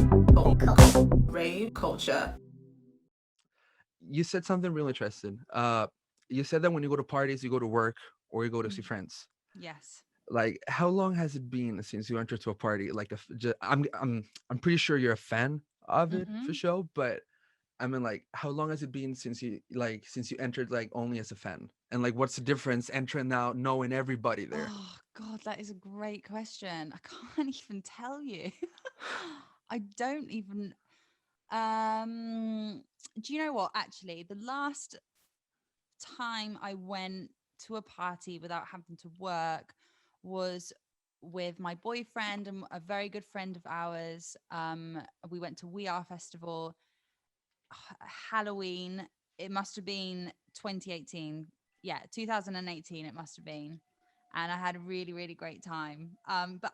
Rave culture. You said something really interesting. You said that when you go to parties, you go to work or you go to see Mm, friends. yes. Like, how long has it been since you entered to a party? Like, I'm pretty sure you're a fan of it for Mm-hmm. sure, but I mean, like, how long has it been since you entered like only as a fan? And like, what's the difference entering now, knowing everybody there? Oh God, that is a great question. I can't even tell you. I don't even do you know what actually the last time I went to a party without having to work was with my boyfriend and a very good friend of ours. We went to We Are Festival, Halloween. It must have been 2018. Yeah, 2018 it must have been. And I had a really, really great time.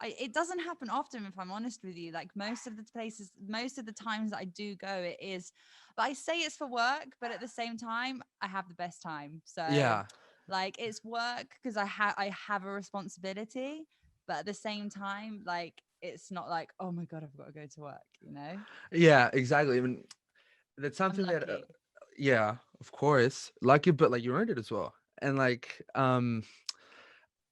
It doesn't happen often, if I'm honest with you. Like most of the places, most of the times that I do go, it is, but I say it's for work, but at the same time, I have the best time. So Yeah, like it's work because I have a responsibility, but at the same time, like it's not like, oh my God, I've got to go to work, you know? yeah, exactly. I mean, that's I'm something that, lucky. yeah, of course, lucky, but like you earned it as well. And like,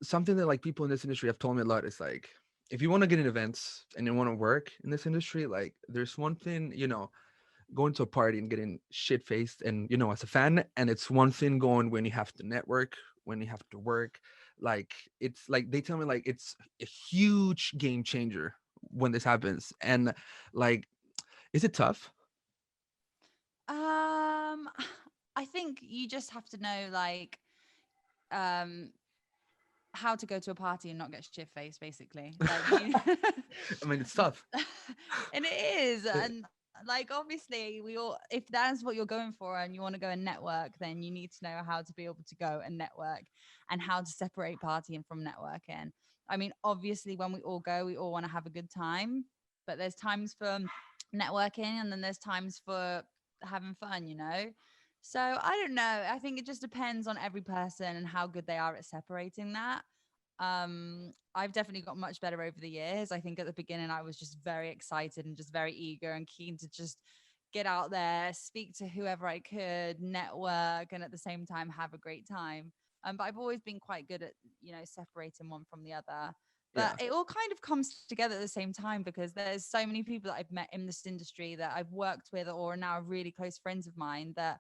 something that like people in this industry have told me a lot is like, if you want to get in events and you want to work in this industry, like, there's one thing, going to a party and getting shit faced and as a fan, and it's one thing going when you have to network, when you have to work. Like, it's like they tell me like it's a huge game changer when this happens. And like, is it tough? Um, I think you just have to know like um how to go to a party and not get shit faced, basically. Like you I mean, it's tough. and it is. And like obviously we all, if that's what you're going for and you want to go and network, then you need to know how to be able to go and network and how to separate partying from networking. I mean, obviously when we all go, we all want to have a good time, but there's times for networking and then there's times for having fun, you know? So I don't know. I think it just depends on every person and how good they are at separating that. I've definitely got much better over the years. I think at the beginning I was just very excited and just very eager and keen to just get out there, speak to whoever I could, network, and at the same time have a great time. But I've always been quite good at, separating one from the other. But Yeah. it all kind of comes together at the same time because there's so many people that I've met in this industry that I've worked with or are now really close friends of mine that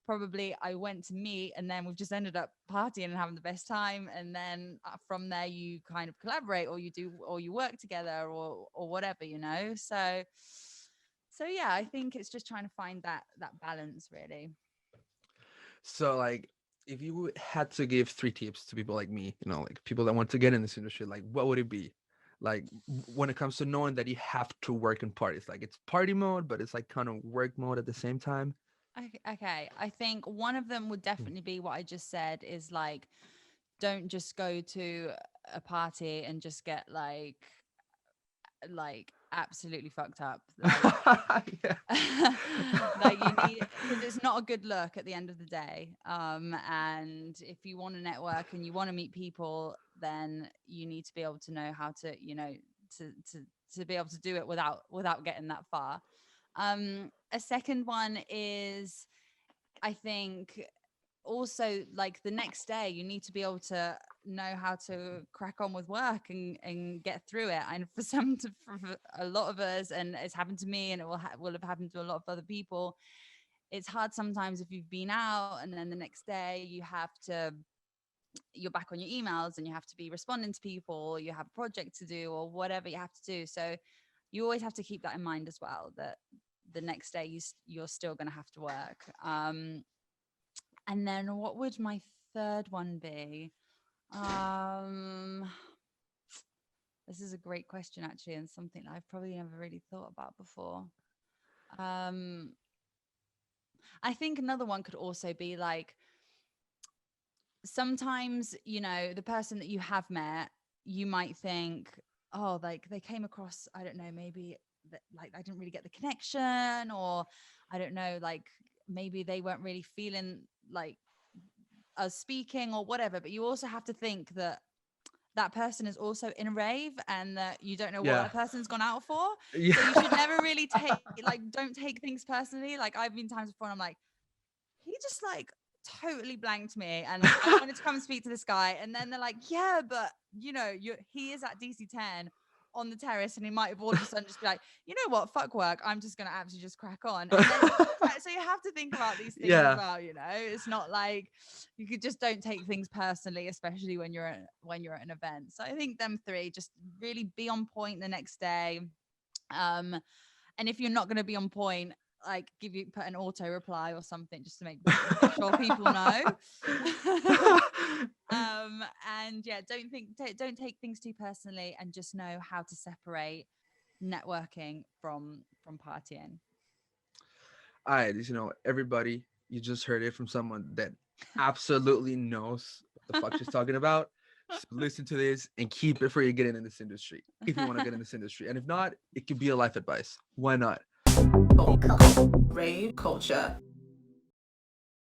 probably I went to meet and then we've just ended up partying and having the best time. And then from there, you kind of collaborate or you do, or you work together or whatever, you know? So yeah, I think it's just trying to find that balance really. So like, if you had to give three tips to people like me, like people that want to get in this industry, like, what would it be? Like, when it comes to knowing that you have to work in parties, like it's party mode, but it's like kind of work mode at the same time. Okay. I think one of them would definitely be what I just said is like, don't just go to a party and just get like absolutely fucked up. Like Yeah. like you need, because it's not a good look at the end of the day. And if you want to network and you want to meet people, then you need to be able to know how to, to to to be able to do it without getting that far. A second one is, I think, also like the next day you need to be able to know how to crack on with work and get through it. And for for a lot of us, and it's happened to me and it will have happened to a lot of other people, it's hard sometimes if you've been out and then the next day you're back on your emails and you have to be responding to people, or you have a project to do or whatever you have to do. So you always have to keep that in mind as well, that the next day you're still going to have to work. And then what would my third one be? Um, this is a great question actually, and something that I've probably never really thought about before. Um, I think another one could also be like, sometimes, the person that you have met, you might think, oh, like they came across, I don't know, maybe that like I didn't really get the connection, or I don't know, like maybe they weren't really feeling like us speaking or whatever. But you also have to think that that person is also in a rave and that you don't know what Yeah. that person's gone out for. Yeah. So you should never really take, like, don't take things personally. Like, I've been times before and I'm like, he just like totally blanked me and I wanted to come and speak to this guy. And then they're like, yeah, but you know, he is at DC10 on the terrace and he might have all of a sudden just be like, you know what, fuck work. I'm just going to absolutely just crack on. And then, so you have to think about these things as Yeah. well. You know, it's not like you could just don't take things personally, especially when you're at an event. So I think them three, just really be on point the next day. And if you're not going to be on point, like put an auto reply or something just to make sure people know. And yeah, don't take things too personally, and just know how to separate networking from partying. All right, everybody, you just heard it from someone that absolutely knows what the fuck she's talking about. So listen to this and keep it for you getting in this industry. If you want to get in this industry, and if not, it could be a life advice. Why not? Rave culture.